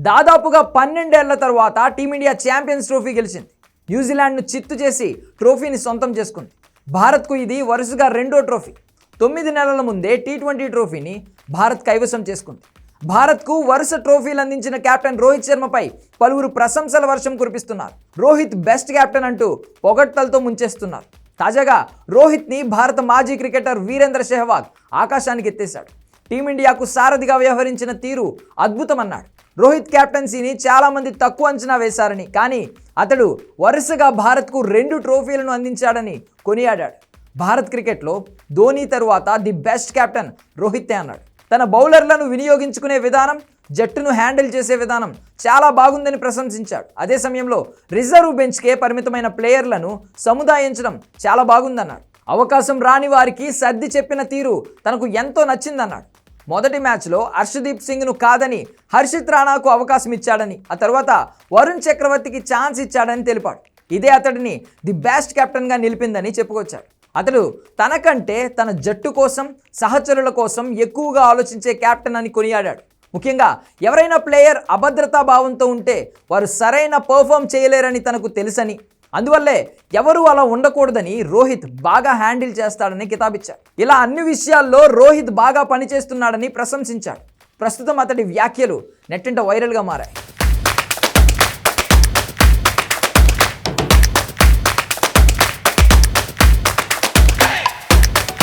దాదాపుగా 12 ఏళ్ల తర్వాత టీమిండియా ఛాంపియన్స్ ట్రోఫీ గెలిచింది. న్యూజిలాండ్ను చిత్తు చేసి ట్రోఫీని సొంతం చేసుకుంది. భారత్కు ఇది వరుసగా రెండో ట్రోఫీ. 9 నెలల ముందే టీ20 ట్రోఫీని భారత్ కైవసం చేసుకుంది. భారత్కు వరుస ట్రోఫీలు అందించిన కెప్టెన్ రోహిత్ శర్మపై పలువురు ప్రశంసల వర్షం కురిపిస్తున్నారు. రోహిత్ బెస్ట్ కెప్టెన్ అంటూ పొగడ్తలతో ముంచేస్తున్నారు. తాజాగా రోహిత్ని భారత మాజీ క్రికెటర్ వీరేంద్ర సెహ్వాగ్ ఆకాశానికి ఎత్తేశాడు. టీమిండియాకు సారథిగా వ్యవహరించిన తీరు అద్భుతమన్నాడు. రోహిత్ కెప్టెన్సీని చాలామంది తక్కువ అంచనా వేశారని, కానీ అతడు వరుసగా భారత్కు 2 ట్రోఫీలను అందించాడని కొనియాడాడు. భారత్ క్రికెట్లో ధోనీ తరువాత ది బెస్ట్ కెప్టెన్ రోహితే అన్నాడు. తన బౌలర్లను వినియోగించుకునే విధానం, జట్టును హ్యాండిల్ చేసే విధానం చాలా బాగుందని ప్రశంసించాడు. అదే సమయంలో రిజర్వ్ బెంచ్కే పరిమితమైన ప్లేయర్లను సముదాయించడం చాలా బాగుందన్నాడు. అవకాశం రాని వారికి సర్ది చెప్పిన తీరు తనకు ఎంతో నచ్చిందన్నాడు. మొదటి మ్యాచ్లో హర్షదీప్ సింగ్ను కాదని హర్షిత్ రాణాకు అవకాశం ఇచ్చాడని, ఆ తర్వాత వరుణ్ చక్రవర్తికి ఛాన్స్ ఇచ్చాడని తెలిపాడు. ఇదే అతడిని ది బెస్ట్ కెప్టెన్గా నిలిపిందని చెప్పుకొచ్చాడు. అతడు తనకంటే తన జట్టు కోసం, సహచరుల కోసం ఎక్కువగా ఆలోచించే కెప్టెన్ అని కొనియాడాడు. ముఖ్యంగా ఎవరైనా ప్లేయర్ అభద్రతా భావంతో ఉంటే వారు సరైన పర్ఫామ్ చేయలేరని తనకు తెలుసని, అందువల్లే ఎవరు అలా ఉండకూడదని రోహిత్ బాగా హ్యాండిల్ చేస్తాడని కితాబిచ్చాడు. ఇలా అన్ని విషయాల్లో రోహిత్ బాగా పనిచేస్తున్నాడని ప్రశంసించాడు. ప్రస్తుతం అతడి వ్యాఖ్యలు నెట్టింట వైరల్గా మారాయి.